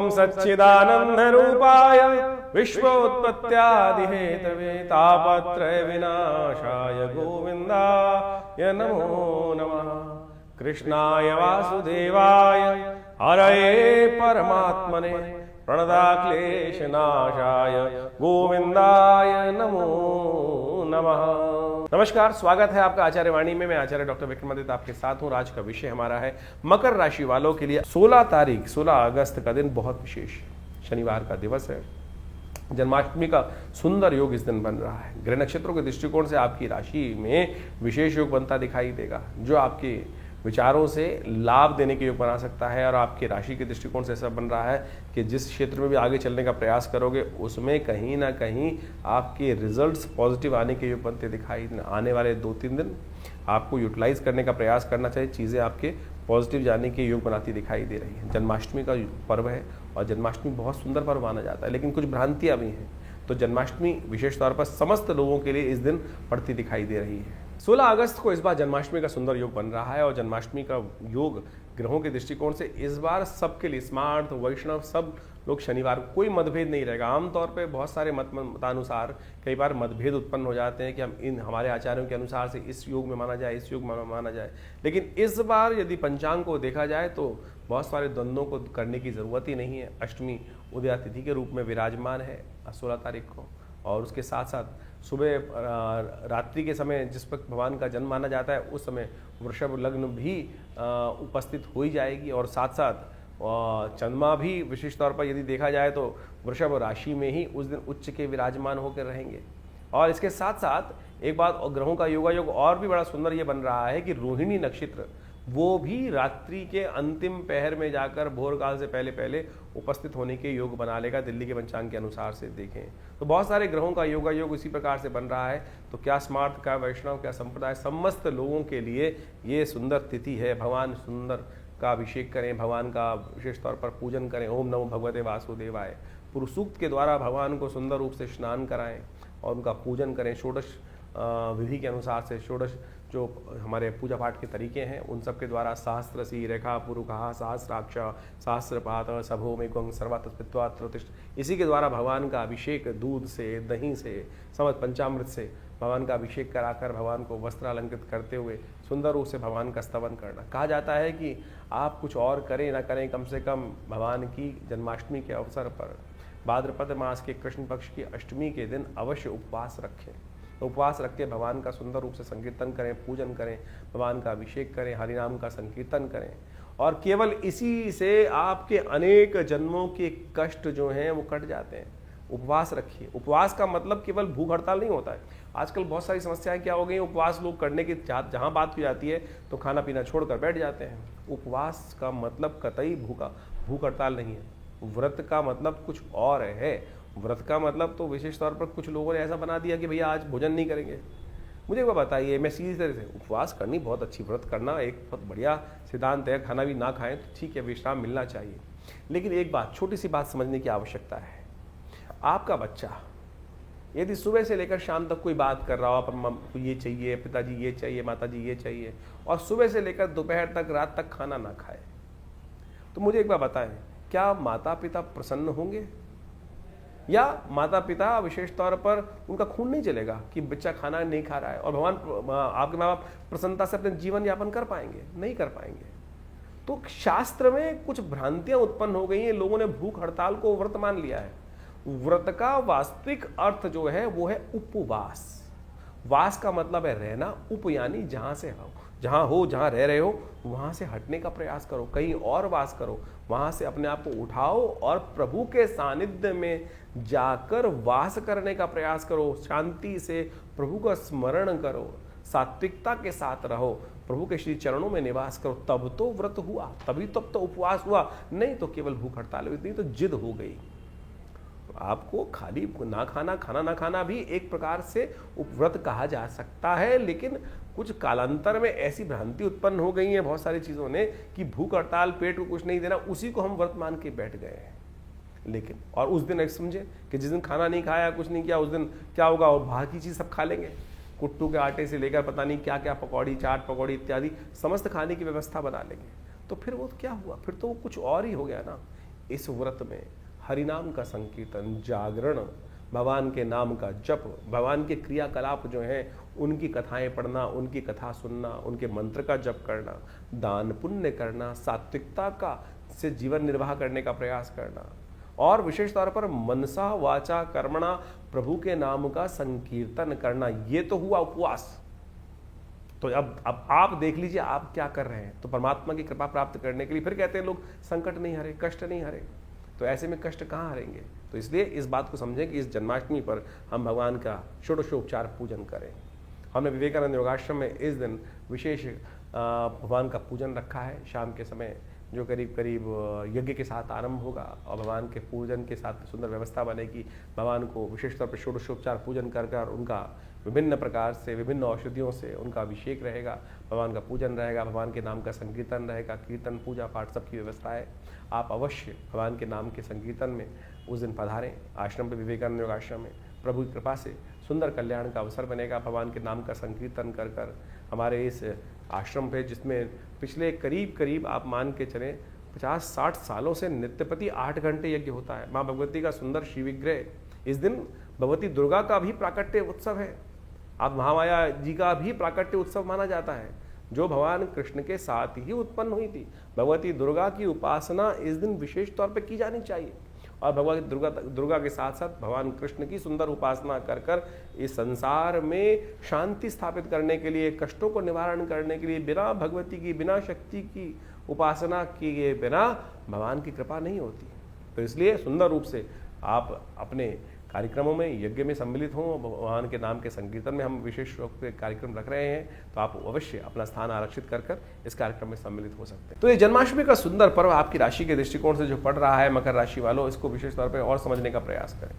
ओम सच्चिदानंद रूपाय विश्वोत्पत्त्यादिहेतवे तापत्रय विनाशाय गोविंदाय नमो नमः। कृष्णाय वासुदेवाय हरये परमात्मने प्रणदाक्लेशनाशाय गोविंदाय नमो नमः। नमस्कार, स्वागत है आपका आचार्य वाणी में। मैं आचार्य डॉक्टर विक्रमादित्य आपके साथ हूँ। आज का विषय हमारा है मकर राशि वालों के लिए 16 अगस्त का दिन बहुत विशेष, शनिवार का दिवस है। जन्माष्टमी का सुंदर योग इस दिन बन रहा है। ग्रह नक्षत्रों के दृष्टिकोण से आपकी राशि में विशेष योग बनता दिखाई देगा, जो आपके विचारों से लाभ देने के योग बना सकता है। और आपकी राशि के दृष्टिकोण से ऐसा बन रहा है कि जिस क्षेत्र में भी आगे चलने का प्रयास करोगे उसमें कहीं ना कहीं आपके रिजल्ट्स पॉजिटिव आने के योग बनते दिखाई। आने वाले 2-3 दिन आपको यूटिलाइज करने का प्रयास करना चाहिए, चीज़ें आपके पॉजिटिव जाने के योग बनाती दिखाई दे रही है। जन्माष्टमी का पर्व है और जन्माष्टमी बहुत सुंदर पर्व माना जाता है, लेकिन कुछ भ्रांतियाँ भी हैं। तो जन्माष्टमी विशेष तौर पर समस्त लोगों के लिए इस दिन पड़ती दिखाई दे रही है। 16 अगस्त को इस बार जन्माष्टमी का सुंदर योग बन रहा है और जन्माष्टमी का योग ग्रहों के दृष्टिकोण से इस बार सबके लिए, स्मार्ट वैष्णव सब लोग शनिवार, कोई मतभेद नहीं रहेगा। आमतौर पे बहुत सारे मतानुसार कई बार मतभेद उत्पन्न हो जाते हैं कि हम हमारे आचार्यों के अनुसार से इस योग में माना जाए, इस योग में माना जाए। लेकिन इस बार यदि पंचांग को देखा जाए तो बहुत सारे द्वंद्वों को करने की ज़रूरत ही नहीं है। अष्टमी उदया तिथि के रूप में विराजमान है 16 तारीख को, और उसके साथ साथ सुबह रात्रि के समय जिस वक्त भगवान का जन्म माना जाता है उस समय वृषभ लग्न भी उपस्थित हो ही जाएगी। और साथ साथ चंद्रमा भी विशेष तौर पर यदि देखा जाए तो वृषभ राशि में ही उस दिन उच्च के विराजमान होकर रहेंगे। और इसके साथ साथ एक बात, और ग्रहों का योगायोग और भी बड़ा सुंदर ये बन रहा है कि रोहिणी नक्षत्र वो भी रात्रि के अंतिम पहर में जाकर भोर काल से पहले पहले उपस्थित होने के योग बना लेगा, दिल्ली के पंचांग के अनुसार से देखें तो। बहुत सारे ग्रहों का योगायोग इसी प्रकार से बन रहा है। तो क्या स्मार्ट, क्या वैष्णव, क्या संप्रदाय, समस्त लोगों के लिए ये सुंदर तिथि है। भगवान सुंदर का अभिषेक करें, भगवान का विशेष तौर पर पूजन करें। ओम नमो भगवते वासुदेवाय पुरुष सूक्त के द्वारा भगवान को सुंदर रूप से स्नान कराएं और उनका पूजन करें। षोडश विधि के अनुसार से षोडश जो हमारे पूजा पाठ के तरीके हैं उन सब के द्वारा सहस्रसी रेखा पुरुखा सहस्राक्ष सहस्रपात सभो में गंग सर्वात्मत्वा त्रोतिष्ठ, इसी के द्वारा भगवान का अभिषेक दूध से, दही से, समस्त पंचामृत से भगवान का अभिषेक कराकर भगवान को वस्त्र अलंकृत करते हुए सुंदर रूप से भगवान का स्तवन करना। कहा जाता है कि आप कुछ और करें ना करें, कम से कम भगवान की जन्माष्टमी के अवसर पर भाद्रपद मास के कृष्ण पक्ष की अष्टमी के दिन अवश्य उपवास रखें। उपवास रख के भगवान का सुंदर रूप से संकीर्तन करें, पूजन करें, भगवान का अभिषेक करें, हरिनाम का संकीर्तन करें। और केवल इसी से आपके अनेक जन्मों के कष्ट जो हैं वो कट जाते हैं। उपवास रखिए। उपवास का मतलब केवल भूख हड़ताल नहीं होता है। आजकल बहुत सारी समस्याएं क्या हो गई, उपवास लोग करने की जहाँ बात की जाती है तो खाना पीना छोड़कर बैठ जाते हैं। उपवास का मतलब कतई भूख हड़ताल नहीं है। व्रत का मतलब कुछ और है। व्रत का मतलब तो विशेष तौर पर कुछ लोगों ने ऐसा बना दिया कि भैया आज भोजन नहीं करेंगे। मुझे वो बताइए, मैं सीधी तरह से, उपवास करनी बहुत अच्छी, व्रत करना एक बहुत बढ़िया सिद्धांत है। खाना भी ना खाएं तो ठीक है, विश्राम मिलना चाहिए। लेकिन एक बात, छोटी सी बात समझने की आवश्यकता है। आपका बच्चा यदि सुबह से लेकर शाम तक कोई बात कर रहा हो, आपको ये चाहिए, पिताजी ये चाहिए, माताजी ये चाहिए, और सुबह से लेकर दोपहर तक, रात तक खाना ना खाए, तो मुझे एक बात बताएं, क्या माता पिता प्रसन्न होंगे? या माता पिता विशेष तौर पर उनका खून नहीं चलेगा कि बच्चा खाना नहीं खा रहा है, और भगवान आपके माँ बाप प्रसन्नता से अपने जीवन यापन कर पाएंगे? नहीं कर पाएंगे। तो शास्त्र में कुछ भ्रांतियां उत्पन्न हो गई हैं। लोगों ने भूख हड़ताल को व्रत मान लिया है। व्रत का वास्तविक अर्थ जो है वो है उपवास। वास का मतलब है रहना, उप यानी जहां से हो, जहां रह रहे हो वहां से हटने का प्रयास करो, कहीं और वास करो, वहां से अपने आप को उठाओ और प्रभु के सानिध्य में जाकर वास करने का प्रयास करो। शांति से प्रभु का स्मरण करो, सात्विकता के साथ रहो, प्रभु के श्री चरणों में निवास करो, तब तो व्रत हुआ, तभी तब तो उपवास हुआ। नहीं तो केवल भूख हड़ताल हुई, नहीं तो जिद हो गई। आपको खाली खाना ना खाना भी एक प्रकार से उपव्रत कहा जा सकता है। लेकिन कुछ कालांतर में ऐसी भ्रांति उत्पन्न हो गई है बहुत सारी चीज़ों ने कि भूख हड़ताल, पेट को कुछ नहीं देना, उसी को हम व्रत मान के बैठ गए हैं। लेकिन और उस दिन एक समझे कि जिस दिन खाना नहीं खाया, कुछ नहीं किया, उस दिन क्या होगा, और बाहर की चीज़ सब खा लेंगे। कुट्टू के आटे से लेकर पता नहीं क्या क्या, पकौड़ी, चाट पकौड़ी इत्यादि समस्त खाने की व्यवस्था बना लेंगे। तो फिर वो क्या हुआ, फिर तो वो कुछ और ही हो गया ना। इस व्रत में हरिनाम का संकीर्तन, जागरण, भगवान के नाम का जप, भगवान के क्रियाकलाप जो हैं उनकी कथाएं पढ़ना, उनकी कथा सुनना, उनके मंत्र का जप करना, दान पुण्य करना, सात्विकता का से जीवन निर्वाह करने का प्रयास करना, और विशेष तौर पर मनसा वाचा कर्मणा प्रभु के नाम का संकीर्तन करना। ये तो हुआ उपवास। तो अब आप देख लीजिए आप क्या कर रहे हैं। तो परमात्मा की कृपा प्राप्त करने के लिए फिर कहते हैं लोग संकट नहीं हरे, कष्ट नहीं हरे। तो ऐसे में कष्ट कहाँ हरेंगे? तो इसलिए इस बात को समझें कि इस जन्माष्टमी पर हम भगवान का षोडशोपचार पूजन करें। हमने विवेकानंद योगाश्रम में इस दिन विशेष भगवान का पूजन रखा है। शाम के समय जो करीब करीब यज्ञ के साथ आरंभ होगा और भगवान के पूजन के साथ सुंदर व्यवस्था बनेगी। भगवान को विशेष तौर पर षोडशोपचार पूजन कर कर उनका विभिन्न प्रकार से, विभिन्न औषधियों से उनका अभिषेक रहेगा, भगवान का पूजन रहेगा, भगवान के नाम का संकीर्तन रहेगा, कीर्तन पूजा पाठ सबकी व्यवस्था है। आप अवश्य भगवान के नाम के संकीर्तन में उस दिन पधारें। आश्रम पे, विवेकानंद योग आश्रम में प्रभु की कृपा से सुंदर कल्याण का अवसर बनेगा। भगवान के नाम का संकीर्तन कर कर हमारे इस आश्रम पे, जिसमें पिछले करीब करीब आप मान के चलें 50-60 सालों से नित्यप्रति 8 घंटे यज्ञ होता है। माँ भगवती का सुंदर शिव विग्रह, इस दिन भगवती दुर्गा का भी प्राकट्य उत्सव है। आप महामाया जी का भी प्राकट्य उत्सव माना जाता है, जो भगवान कृष्ण के साथ ही उत्पन्न हुई थी। भगवती दुर्गा की उपासना इस दिन विशेष तौर पर की जानी चाहिए और भगवती दुर्गा के साथ साथ भगवान कृष्ण की सुंदर उपासना कर कर इस संसार में शांति स्थापित करने के लिए, कष्टों को निवारण करने के लिए, बिना भगवती की, बिना शक्ति की उपासना किए बिना भगवान की कृपा नहीं होती। तो इसलिए सुंदर रूप से आप अपने कार्यक्रमों में, यज्ञ में सम्मिलित हों। भगवान के नाम के संकीर्तन में हम विशेष रूप से कार्यक्रम रख रहे हैं, तो आप अवश्य अपना स्थान आरक्षित कर कर इस कार्यक्रम में सम्मिलित हो सकते हैं। तो ये जन्माष्टमी का सुंदर पर्व आपकी राशि के दृष्टिकोण से जो पड़ रहा है, मकर राशि वालों, इसको विशेष तौर पर और समझने का प्रयास करें।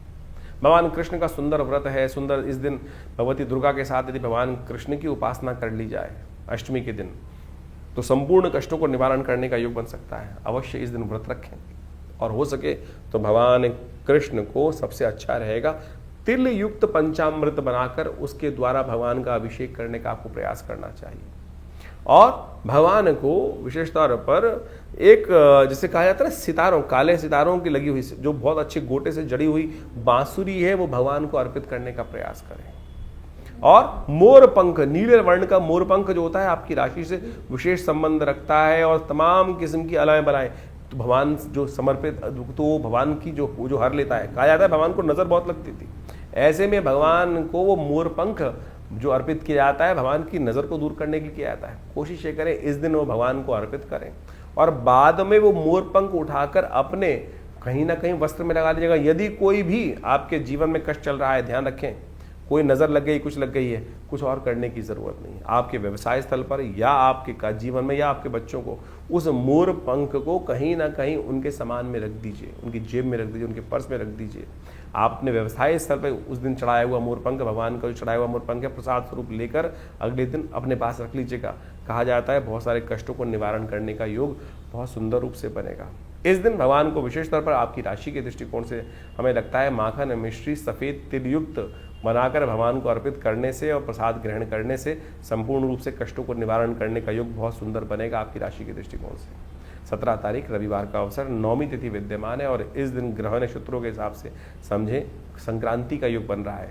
भगवान कृष्ण का सुंदर व्रत है। सुंदर इस दिन भगवती दुर्गा के साथ यदि भगवान कृष्ण की उपासना कर ली जाए अष्टमी के दिन, तो संपूर्ण कष्टों को निवारण करने का योग बन सकता है। अवश्य इस दिन व्रत रखें और हो सके तो भगवान कृष्ण को सबसे अच्छा रहेगा तिल युक्त पंचामृत बनाकर उसके द्वारा भगवान का अभिषेक करने का आपको प्रयास करना चाहिए। और भगवान को विशेष तौर पर एक, जिसे कहा जाता है सितारों, काले सितारों की लगी हुई, जो बहुत अच्छे गोटे से जड़ी हुई बांसुरी है, वो भगवान को अर्पित करने का प्रयास करें। और मोर पंख, नीले वर्ण का मोर पंख जो होता है आपकी राशि से विशेष संबंध रखता है, और तमाम किस्म की अलाएं बलाएं तो भगवान जो समर्पित, तो भगवान की जो हर लेता है। कहा जाता है भगवान को नजर बहुत लगती थी, ऐसे में भगवान को वो मोर पंख जो अर्पित किया जाता है, भगवान की नजर को दूर करने के लिए किया जाता है। कोशिश ये करें इस दिन वो भगवान को अर्पित करें और बाद में वो मोर पंख उठाकर अपने कहीं ना कहीं वस्त्र में लगा लीजिएगा। यदि कोई भी आपके जीवन में कष्ट चल रहा है, ध्यान रखें, कोई नजर लग गई, कुछ लग गई है, कुछ और करने की जरूरत नहीं। आपके व्यवसाय स्थल पर या आपके जीवन में या आपके बच्चों को उस मोर पंख को कहीं ना कहीं उनके सामान में रख दीजिए, उनकी जेब में रख दीजिए, उनके पर्स में रख दीजिए। आप अपने व्यवसाय स्थल पर उस दिन चढ़ाया हुआ मोर पंख, भगवान का जो चढ़ाया हुआ मोर पंख है, प्रसाद स्वरूप लेकर अगले दिन अपने पास रख लीजिएगा। कहा जाता है बहुत सारे कष्टों को निवारण करने का योग बहुत सुंदर रूप से बनेगा। इस दिन भगवान को विशेष तौर पर आपकी राशि के दृष्टिकोण से हमें लगता है माखन, मिश्री, सफेद तिल युक्त बनाकर भगवान को अर्पित करने से और प्रसाद ग्रहण करने से संपूर्ण रूप से कष्टों को निवारण करने का योग बहुत सुंदर बनेगा आपकी राशि के दृष्टिकोण से। 17 तारीख रविवार का अवसर, 9वीं तिथि विद्यमान है और इस दिन ग्रह नक्षत्रों के हिसाब से समझें संक्रांति का योग बन रहा है।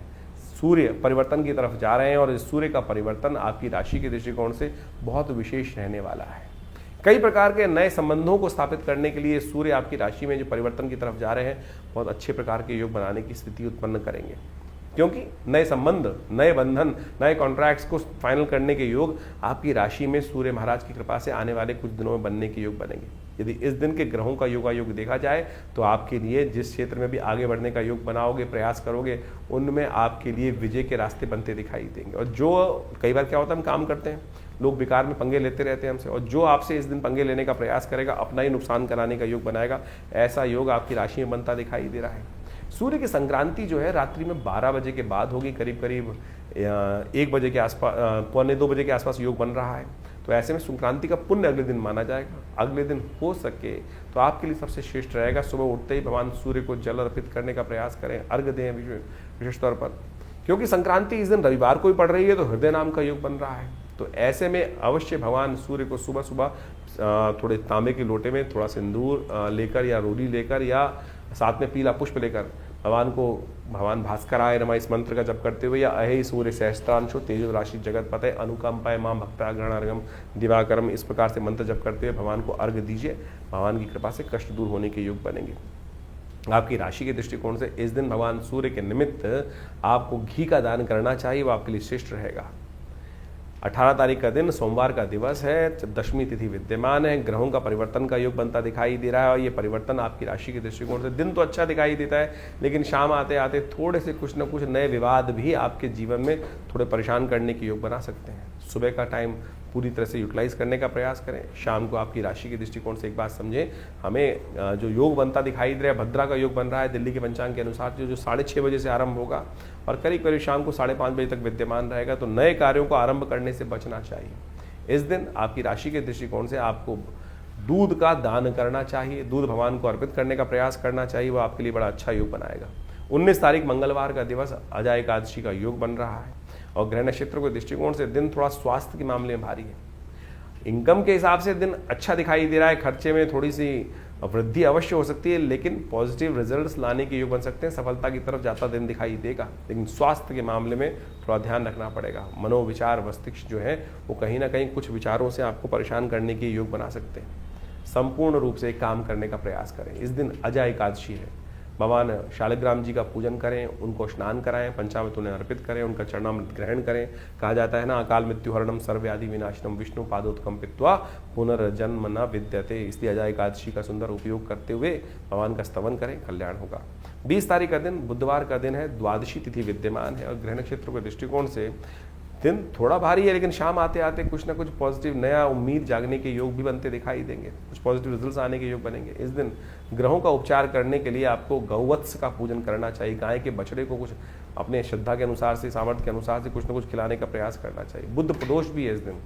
सूर्य परिवर्तन की तरफ जा रहे हैं और इस सूर्य का परिवर्तन आपकी राशि के दृष्टिकोण से बहुत विशेष रहने वाला है। कई प्रकार के नए संबंधों को स्थापित करने के लिए सूर्य आपकी राशि में जो परिवर्तन की तरफ जा रहे हैं, बहुत अच्छे प्रकार के योग बनाने की स्थिति उत्पन्न करेंगे, क्योंकि नए संबंध, नए बंधन, नए कॉन्ट्रैक्ट्स को फाइनल करने के योग आपकी राशि में सूर्य महाराज की कृपा से आने वाले कुछ दिनों में बनने के योग बनेंगे। यदि इस दिन के ग्रहों का योगायोग देखा जाए तो आपके लिए जिस क्षेत्र में भी आगे बढ़ने का योग बनाओगे, प्रयास करोगे, उनमें आपके लिए विजय के रास्ते बनते दिखाई देंगे। और जो कई बार क्या होता है, हम काम करते हैं, लोग बेकार में पंगे लेते रहते हैं हमसे, और जो आपसे इस दिन पंगे लेने का प्रयास करेगा अपना ही नुकसान कराने का योग बनाएगा। ऐसा योग आपकी राशि में बनता दिखाई दे रहा है। सूर्य की संक्रांति जो है रात्रि में 12 बजे के बाद होगी, करीब करीब 1 बजे के आसपास, 1:45-2 बजे के आसपास योग बन रहा है। तो ऐसे में संक्रांति का पुण्य अगले दिन माना जाएगा। अगले दिन हो सके तो आपके लिए सबसे श्रेष्ठ रहेगा सुबह उठते ही भगवान सूर्य को जल अर्पित करने का प्रयास करें, अर्घ दें विशेष तौर पर, क्योंकि संक्रांति इस दिन रविवार को ही पड़ रही है, तो हृदय नाम का योग बन रहा है। तो ऐसे में अवश्य भगवान सूर्य को सुबह सुबह थोड़े तांबे के लोटे में थोड़ा सिंदूर लेकर या रोली लेकर या साथ में पीला पुष्प लेकर भगवान भास्कराय नमः इस मंत्र का जप करते हुए या अहे सूर्य सहस्त्रांशो तेजो राशि जगत पते अनुकंपाय मां भक्ताग्रहणार्घम दिवाकरम इस प्रकार से मंत्र जप करते हुए भगवान को अर्घ दीजिए। भगवान की कृपा से कष्ट दूर होने के योग बनेंगे। आपकी राशि के दृष्टिकोण से इस दिन भगवान सूर्य के निमित्त आपको घी का दान करना चाहिए, वो आपके लिए श्रेष्ठ रहेगा। 18 तारीख का दिन सोमवार का दिवस है, दशमी तिथि विद्यमान है, ग्रहों का परिवर्तन का योग बनता दिखाई दे रहा है और ये परिवर्तन आपकी राशि के दृष्टिकोण से दिन तो अच्छा दिखाई देता है, लेकिन शाम आते आते थोड़े से कुछ न कुछ नए विवाद भी आपके जीवन में थोड़े परेशान करने के योग बना सकते हैं। सुबह का टाइम पूरी तरह से यूटिलाइज करने का प्रयास करें। शाम को आपकी राशि के दृष्टिकोण से एक बात समझें, हमें जो योग बनता दिखाई दे रहा है, भद्रा का योग बन रहा है दिल्ली के पंचांग के अनुसार, जो 6:30 बजे से आरंभ होगा और करीब करीब शाम को 5:30 बजे तक विद्यमान रहेगा। तो नए कार्यों को आरंभ करने से बचना चाहिए। इस दिन आपकी राशि के दृष्टिकोण से आपको दूध का दान करना चाहिए, दूध भगवान को अर्पित करने का प्रयास करना चाहिए, वो आपके लिए बड़ा अच्छा योग बनाएगा। 19 तारीख मंगलवार का दिवस अजा एकादशी का योग बन रहा है और ग्रह नक्षत्र के दृष्टिकोण से दिन थोड़ा स्वास्थ्य के मामले में भारी है। इनकम के हिसाब से दिन अच्छा दिखाई दे रहा है, खर्चे में थोड़ी सी वृद्धि अवश्य हो सकती है, लेकिन पॉजिटिव रिजल्ट्स लाने के योग बन सकते हैं, सफलता की तरफ जाता दिन दिखाई देगा। लेकिन स्वास्थ्य के मामले में थोड़ा ध्यान रखना पड़ेगा। मनोविचार मस्तिष्क जो है वो कहीं ना कहीं कुछ विचारों से आपको परेशान करने के योग बना सकते हैं। संपूर्ण रूप से काम करने का प्रयास करें। इस दिन अजा एकादशी है, भगवान शालिग्राम जी का पूजन करें, उनको स्नान कराएं, पंचामृत उन्हें अर्पित करें, उनका चरणामृत ग्रहण करें। कहा जाता है ना, अकाल मृत्यु हरणम सर्वव्याधि विनाशनम विष्णु पादोत्कंपित्वा पुनर्जन्म न विद्यते। इसलिए अजा एकादशी का सुंदर उपयोग करते हुए भगवान का स्तवन करें, कल्याण होगा। 20 तारीख का दिन बुधवार का दिन है, द्वादशी तिथि विद्यमान है और ग्रह नक्षत्रों के दृष्टिकोण से दिन थोड़ा भारी है, लेकिन शाम आते आते कुछ ना कुछ पॉजिटिव नया उम्मीद जागने के योग भी बनते दिखाई देंगे, कुछ पॉजिटिव रिजल्ट्स आने के योग बनेंगे। इस दिन ग्रहों का उपचार करने के लिए आपको गौवत्स का पूजन करना चाहिए। गाय के बछड़े को कुछ अपने श्रद्धा के अनुसार से, सामर्थ्य के अनुसार से कुछ न कुछ खिलाने का प्रयास करना चाहिए। बुद्ध प्रदोष भी है इस दिन।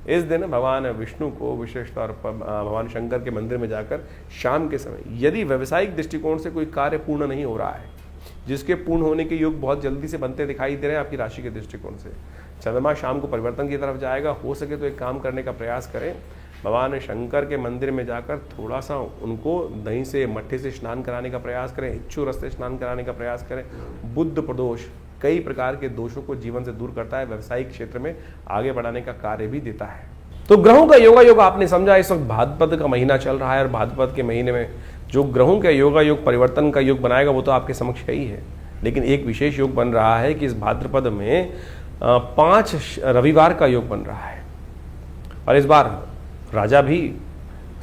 इस दिन भगवान विष्णु को विशेष तौर पर भगवान शंकर के मंदिर में जाकर शाम के समय, यदि व्यवसायिक दृष्टिकोण से कोई कार्य पूर्ण नहीं हो रहा है, जिसके पूर्ण होने के योग बहुत जल्दी से बनते दिखाई दे रहे हैं आपकी राशि के दृष्टिकोण से, चंद्रमा शाम को परिवर्तन की तरफ जाएगा। हो सके तो एक काम करने का प्रयास करें, भगवान शंकर के मंदिर में जाकर थोड़ा सा उनको दही से, मट्ठे से स्नान कराने का प्रयास करें, इच्छू रस से स्नान कराने का प्रयास करें। बुद्ध प्रदोष कई प्रकार के दोषों को जीवन से दूर करता है, व्यवसायिक क्षेत्र में आगे बढ़ाने का कार्य भी देता है। तो ग्रहों का योगा योग आपने समझा। इस वक्त भाद्रपद का महीना चल रहा है और भाद्रपद के महीने में जो ग्रहों का योगा योग परिवर्तन का योग बनाएगा वो तो आपके समक्ष है ही है, लेकिन एक विशेष योग बन रहा है कि इस भाद्रपद में 5 रविवार का योग बन रहा है और इस बार राजा भी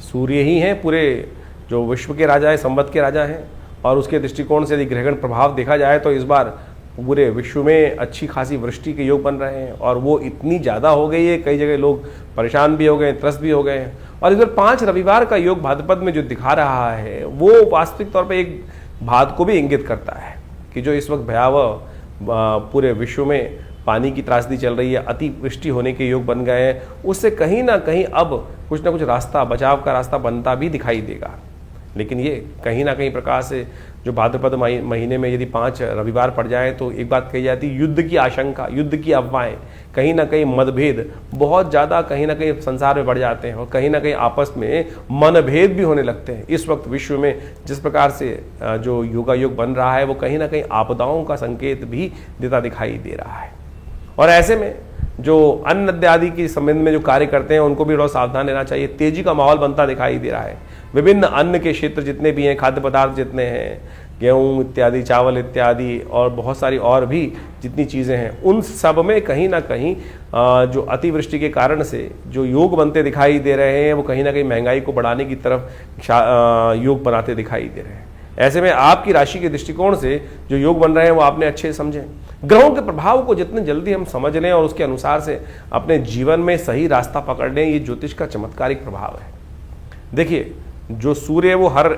सूर्य ही हैं, पूरे जो विश्व के राजा है, संवत के राजा हैं। और उसके दृष्टिकोण से यदि ग्रहण प्रभाव देखा जाए तो इस बार पूरे विश्व में अच्छी खासी वृष्टि के योग बन रहे हैं और वो इतनी ज़्यादा हो गई है, कई जगह लोग परेशान भी हो गए, त्रस्त भी हो गए हैं। और इस बार 5 रविवार का योग भाद्रपद में जो दिखा रहा है वो वास्तविक तौर पर एक बात को भी इंगित करता है कि जो इस वक्त भयावह पूरे विश्व में पानी की त्रासदी चल रही है, अतिवृष्टि होने के योग बन गए हैं, उससे कहीं ना कहीं अब कुछ ना कुछ रास्ता, बचाव का रास्ता बनता भी दिखाई देगा। लेकिन ये कहीं ना कहीं प्रकार से जो भाद्रपद महीने में यदि 5 रविवार पड़ जाए तो एक बात कही जाती है, युद्ध की आशंका, युद्ध की अफवाहें, कहीं ना कहीं मतभेद बहुत ज़्यादा कहीं ना कहीं संसार में बढ़ जाते हैं और कहीं ना कहीं आपस में मनभेद भी होने लगते हैं। इस वक्त विश्व में जिस प्रकार से जो योगा योग बन रहा है वो कहीं ना कहीं आपदाओं का संकेत भी देता दिखाई दे रहा है। और ऐसे में जो अन्न इत्यादि के संबंध में जो कार्य करते हैं उनको भी थोड़ा सावधान रहना चाहिए। तेजी का माहौल बनता दिखाई दे रहा है। विभिन्न अन्न के क्षेत्र जितने भी हैं, खाद्य पदार्थ जितने हैं, गेहूँ इत्यादि, चावल इत्यादि और बहुत सारी और भी जितनी चीज़ें हैं, उन सब में कहीं ना कहीं जो अतिवृष्टि के कारण से जो योग बनते दिखाई दे रहे हैं वो कहीं ना कहीं महंगाई को बढ़ाने की तरफ योग बनाते दिखाई दे रहे हैं। ऐसे में आपकी राशि के दृष्टिकोण से जो योग बन रहे हैं वो आपने अच्छे समझें। ग्रहों के प्रभाव को जितने जल्दी हम समझ लें और उसके अनुसार से अपने जीवन में सही रास्ता पकड़ लें, ये ज्योतिष का चमत्कारिक प्रभाव है। देखिए, जो सूर्य है वो हर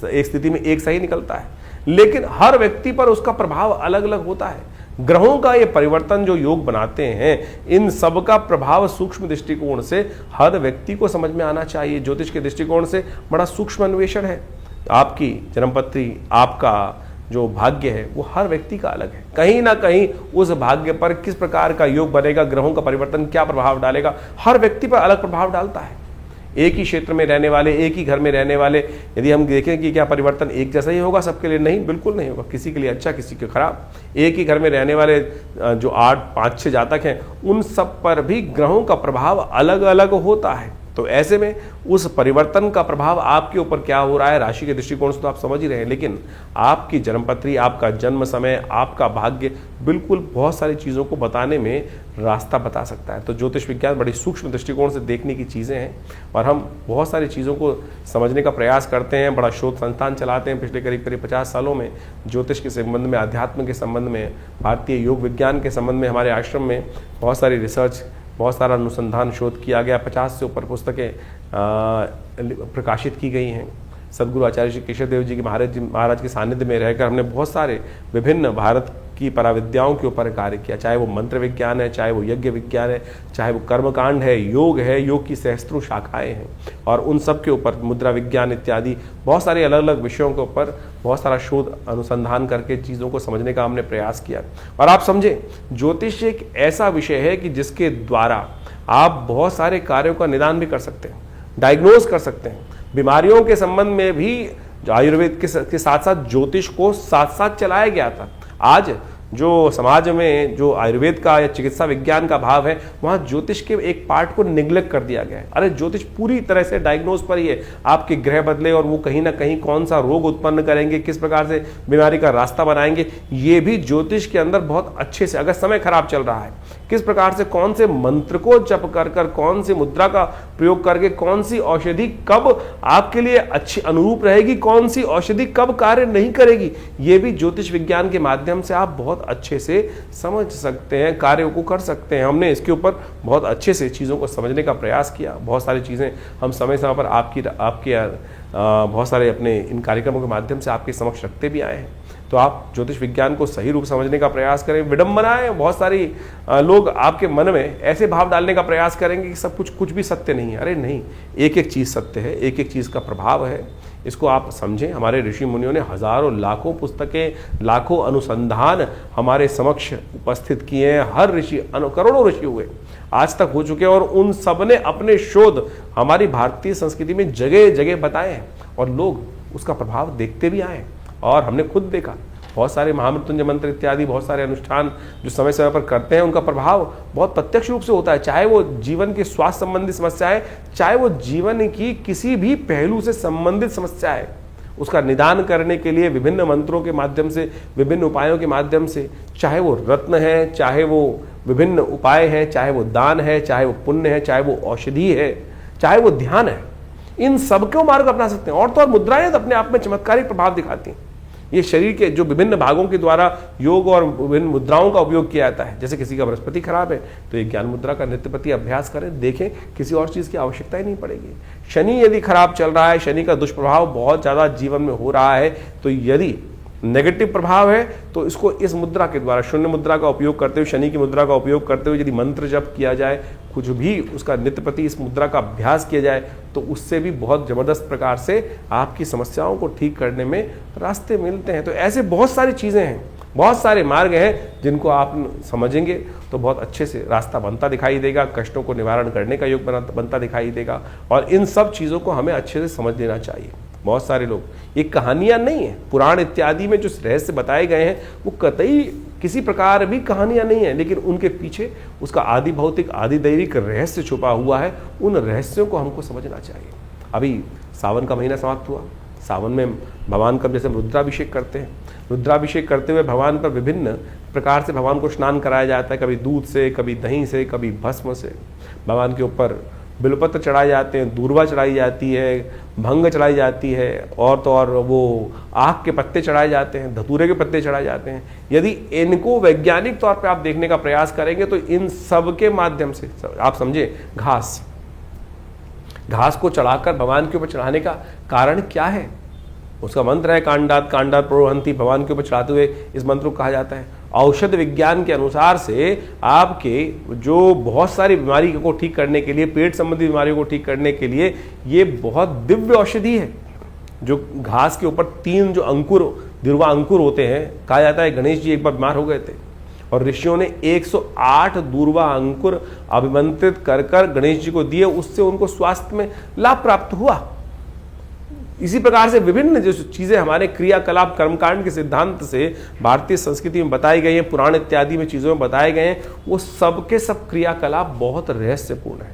एक स्थिति में एक सही निकलता है, लेकिन हर व्यक्ति पर उसका प्रभाव अलग अलग होता है। ग्रहों का ये परिवर्तन जो योग बनाते हैं, इन सब का प्रभाव सूक्ष्म दृष्टिकोण से हर व्यक्ति को समझ में आना चाहिए। ज्योतिष के दृष्टिकोण से बड़ा सूक्ष्म अन्वेषण है। आपकी जन्मपत्री, आपका जो भाग्य है वो हर व्यक्ति का अलग है। कहीं ना कहीं उस भाग्य पर किस प्रकार का योग बनेगा, ग्रहों का परिवर्तन क्या प्रभाव डालेगा, हर व्यक्ति पर अलग प्रभाव डालता है। एक ही क्षेत्र में रहने वाले, एक ही घर में रहने वाले, यदि हम देखें कि क्या परिवर्तन एक जैसा ही होगा सबके लिए? नहीं, बिल्कुल नहीं होगा। किसी के लिए अच्छा, किसी के खराब। एक ही घर में रहने वाले जो 8, 5, 6 जातक हैं, उन सब पर भी ग्रहों का प्रभाव अलग अलग होता है। तो ऐसे में उस परिवर्तन का प्रभाव आपके ऊपर क्या हो रहा है, राशि के दृष्टिकोण से तो आप समझ ही रहे हैं, लेकिन आपकी जन्मपत्री, आपका जन्म समय, आपका भाग्य बिल्कुल बहुत सारी चीज़ों को बताने में रास्ता बता सकता है। तो ज्योतिष विज्ञान बड़ी सूक्ष्म दृष्टिकोण से देखने की चीज़ें हैं और हम बहुत सारी चीज़ों को समझने का प्रयास करते हैं। बड़ा शोध संस्थान चलाते हैं पिछले करीब 50 सालों में। ज्योतिष के संबंध में, अध्यात्म के संबंध में, भारतीय योग विज्ञान के संबंध में हमारे आश्रम में बहुत सारी रिसर्च, बहुत सारा अनुसंधान, शोध किया गया। 50 से ऊपर पुस्तकें प्रकाशित की गई हैं। सदगुरु आचार्य श्री केशव देव जी के महाराज के सानिध्य में रहकर हमने बहुत सारे विभिन्न भारत की पराविद्याओं के ऊपर कार्य किया, चाहे वो मंत्र विज्ञान है, चाहे वो यज्ञ विज्ञान है, चाहे वो कर्मकांड है, योग की सहस्त्रों शाखाएं हैं, और उन सब के ऊपर मुद्रा विज्ञान इत्यादि बहुत सारे अलग अलग विषयों के ऊपर बहुत सारा शोध अनुसंधान करके चीज़ों को समझने का हमने प्रयास किया। और आप समझें, ज्योतिष एक ऐसा विषय है कि जिसके द्वारा आप बहुत सारे कार्यों का निदान भी कर सकते हैं, डायग्नोज कर सकते हैं। बीमारियों के संबंध में भी आयुर्वेद के साथ साथ ज्योतिष को साथ साथ चलाया गया था। आज जो समाज में जो आयुर्वेद का या चिकित्सा विज्ञान का भाव है, वहाँ ज्योतिष के एक पार्ट को निग्लेक्ट कर दिया गया है। अरे ज्योतिष पूरी तरह से डायग्नोज पर ही है, आपके ग्रह बदले और वो कहीं ना कहीं कौन सा रोग उत्पन्न करेंगे, किस प्रकार से बीमारी का रास्ता बनाएंगे, ये भी ज्योतिष के अंदर बहुत अच्छे से, अगर समय खराब चल रहा है, किस प्रकार से कौन से मंत्र को जप कर कर, कौन सी मुद्रा का प्रयोग करके, कौन सी औषधि कब आपके लिए अच्छी अनुरूप रहेगी, कौन सी औषधि कब कार्य नहीं करेगी, ये भी ज्योतिष विज्ञान के माध्यम से आप बहुत अच्छे से समझ सकते हैं, कार्यों को कर सकते हैं। हमने इसके ऊपर बहुत अच्छे से चीज़ों को समझने का प्रयास किया। बहुत सारी चीज़ें हम समय समय पर आपके बहुत सारे अपने इन कार्यक्रमों के माध्यम से आपके समक्ष रखते भी आए हैं। तो आप ज्योतिष विज्ञान को सही रूप समझने का प्रयास करें। विडंबनाएं, बहुत सारी लोग आपके मन में ऐसे भाव डालने का प्रयास करेंगे कि सब कुछ भी सत्य नहीं है। अरे नहीं, एक एक चीज़ सत्य है, एक एक चीज़ का प्रभाव है। इसको आप समझें। हमारे ऋषि मुनियों ने हजारों लाखों पुस्तकें, लाखों अनुसंधान हमारे समक्ष उपस्थित किए हैं। हर ऋषि, करोड़ों ऋषि हुए आज तक हो चुके हैं, और उन सब ने अपने शोध हमारी भारतीय संस्कृति में जगह जगह बताए हैं, और लोग उसका प्रभाव देखते भी आए। और हमने खुद देखा, बहुत सारे महामृत्युंजय मंत्र इत्यादि बहुत सारे अनुष्ठान जो समय समय पर करते हैं, उनका प्रभाव बहुत प्रत्यक्ष रूप से होता है। चाहे वो जीवन के स्वास्थ्य संबंधी समस्या है, चाहे वो जीवन की किसी भी पहलू से संबंधित समस्या है, उसका निदान करने के लिए विभिन्न मंत्रों के माध्यम से, विभिन्न उपायों के माध्यम से, चाहे वो रत्न है, चाहे वो विभिन्न उपाय हैं, चाहे वो दान है, चाहे वो पुण्य है, चाहे वो औषधि है, चाहे वो ध्यान है, इन सबको मार्ग अपना सकते हैं। और तो और मुद्राएं तो अपने आप में चमत्कारी प्रभाव दिखाती हैं। ये शरीर के जो विभिन्न भागों के द्वारा योग और विभिन्न मुद्राओं का उपयोग किया जाता है। जैसे किसी का बृहस्पति खराब है तो ये ज्ञान मुद्रा का नित्य प्रति अभ्यास करें, देखें, किसी और चीज़ की आवश्यकता ही नहीं पड़ेगी। शनि यदि खराब चल रहा है, शनि का दुष्प्रभाव बहुत ज़्यादा जीवन में हो रहा है, तो यदि नेगेटिव प्रभाव है तो इसको इस मुद्रा के द्वारा, शून्य मुद्रा का उपयोग करते हुए, शनि की मुद्रा का उपयोग करते हुए यदि मंत्र जप किया जाए, कुछ भी उसका नित्य प्रति इस मुद्रा का अभ्यास किया जाए, तो उससे भी बहुत जबरदस्त प्रकार से आपकी समस्याओं को ठीक करने में रास्ते मिलते हैं। तो ऐसे बहुत सारी चीज़ें हैं, बहुत सारे मार्ग हैं जिनको आप समझेंगे तो बहुत अच्छे से रास्ता बनता दिखाई देगा, कष्टों को निवारण करने का योग बनता दिखाई देगा। और इन सब चीज़ों को हमें अच्छे से समझ लेना चाहिए। बहुत सारे लोग, ये कहानियाँ नहीं है, पुराण इत्यादि में जो रहस्य बताए गए हैं वो कतई किसी प्रकार भी कहानियाँ नहीं है, लेकिन उनके पीछे उसका आदि भौतिक, आदि दैविक रहस्य छुपा हुआ है। उन रहस्यों को हमको समझना चाहिए। अभी सावन का महीना समाप्त हुआ, सावन में भगवान का जैसे रुद्राभिषेक करते हैं, रुद्राभिषेक करते हुए भगवान पर विभिन्न प्रकार से भगवान को स्नान कराया जाता है, कभी दूध से, कभी दही से, कभी भस्म से। भगवान के ऊपर बिलपत्र चढ़ाए जाते हैं, दूर्वा चढ़ाई जाती है, भंग चढ़ाई जाती है, और तो और वो आक के पत्ते चढ़ाए जाते हैं, धतूरे के पत्ते चढ़ाए जाते हैं। यदि इनको वैज्ञानिक तौर पे आप देखने का प्रयास करेंगे तो इन सब के माध्यम से आप समझे, घास को चढ़ाकर भगवान के ऊपर चढ़ाने का कारण क्या है? उसका मंत्र है कांडात कांडात प्रोहंती। भगवान के ऊपर चढ़ाते हुए इस मंत्र को कहा जाता है। औषध विज्ञान के अनुसार से आपके जो बहुत सारी बीमारी को ठीक करने के लिए, पेट संबंधी बीमारियों को ठीक करने के लिए ये बहुत दिव्य औषधि है। जो घास के ऊपर 3 जो अंकुर, दिरवा अंकुर होते हैं, कहा जाता है गणेश जी एक बार बीमार हो गए थे, और ऋषियों ने 108 दूर्वा अंकुर अभिमंत्रित कर कर गणेश जी को दिए, उससे उनको स्वास्थ्य में लाभ प्राप्त हुआ। इसी प्रकार से विभिन्न जो चीजें हमारे क्रियाकलाप कर्मकांड के सिद्धांत से भारतीय संस्कृति में बताई गई हैं, पुराण इत्यादि में चीजों में बताए गए हैं, वो सब के सब क्रियाकलाप बहुत रहस्यपूर्ण है,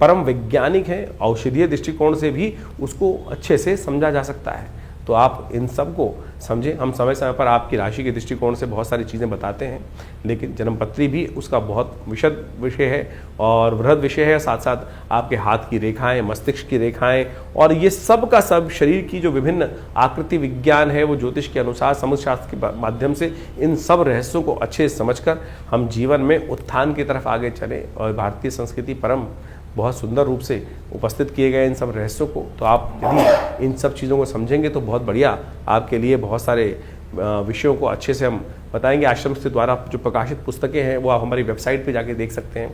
परम वैज्ञानिक है। औषधीय दृष्टिकोण से भी उसको अच्छे से समझा जा सकता है। तो आप इन सब को समझें। हम समय समय पर आपकी राशि के दृष्टिकोण से बहुत सारी चीज़ें बताते हैं, लेकिन जन्मपत्री भी उसका बहुत विशद विषय है और वृहद विषय है। साथ साथ आपके हाथ की रेखाएं, मस्तिष्क की रेखाएं और ये सब का सब शरीर की जो विभिन्न आकृति विज्ञान है, वो ज्योतिष के अनुसार समुद्र शास्त्र के माध्यम से इन सब रहस्यों को अच्छे से समझकर हम जीवन में उत्थान की तरफ आगे चलें। और भारतीय संस्कृति परम बहुत सुंदर रूप से उपस्थित किए गए इन सब रहस्यों को, तो आप यदि इन सब चीज़ों को समझेंगे तो बहुत बढ़िया आपके लिए बहुत सारे विषयों को अच्छे से हम बताएंगे। आश्रम के द्वारा जो प्रकाशित पुस्तकें हैं वो आप हमारी वेबसाइट पे जाके देख सकते हैं।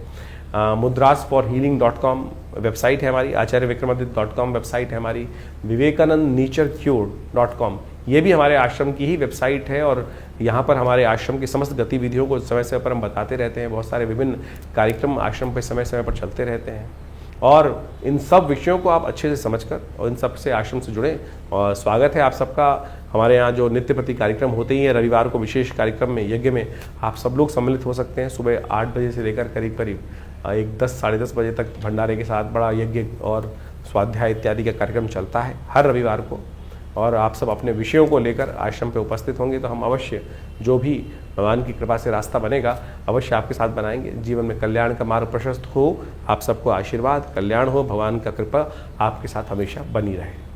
mudrasforhealing.com वेबसाइट है हमारी, acharyavickramaditya.com वेबसाइट है हमारी, vivekanandnaturecure.com ये भी हमारे आश्रम की ही वेबसाइट है। और यहाँ पर हमारे आश्रम की समस्त गतिविधियों को समय समय पर हम बताते रहते हैं। बहुत सारे विभिन्न कार्यक्रम आश्रम पर समय समय पर चलते रहते हैं और इन सब विषयों को आप अच्छे से समझकर और इन सब से आश्रम से जुड़ें। और स्वागत है आप सबका हमारे यहाँ जो नित्य प्रति कार्यक्रम होते ही हैं। रविवार को विशेष कार्यक्रम में, यज्ञ में आप सब लोग सम्मिलित हो सकते हैं। सुबह 8 बजे से लेकर करीब करीब 10 साढ़े 10 बजे तक भंडारे के साथ बड़ा यज्ञ और स्वाध्याय इत्यादि का कार्यक्रम चलता है हर रविवार को। और आप सब अपने विषयों को लेकर आश्रम पे उपस्थित होंगे तो हम अवश्य जो भी भगवान की कृपा से रास्ता बनेगा अवश्य आपके साथ बनाएंगे। जीवन में कल्याण का मार्ग प्रशस्त हो, आप सबको आशीर्वाद, कल्याण हो, भगवान का कृपा आपके साथ हमेशा बनी रहे।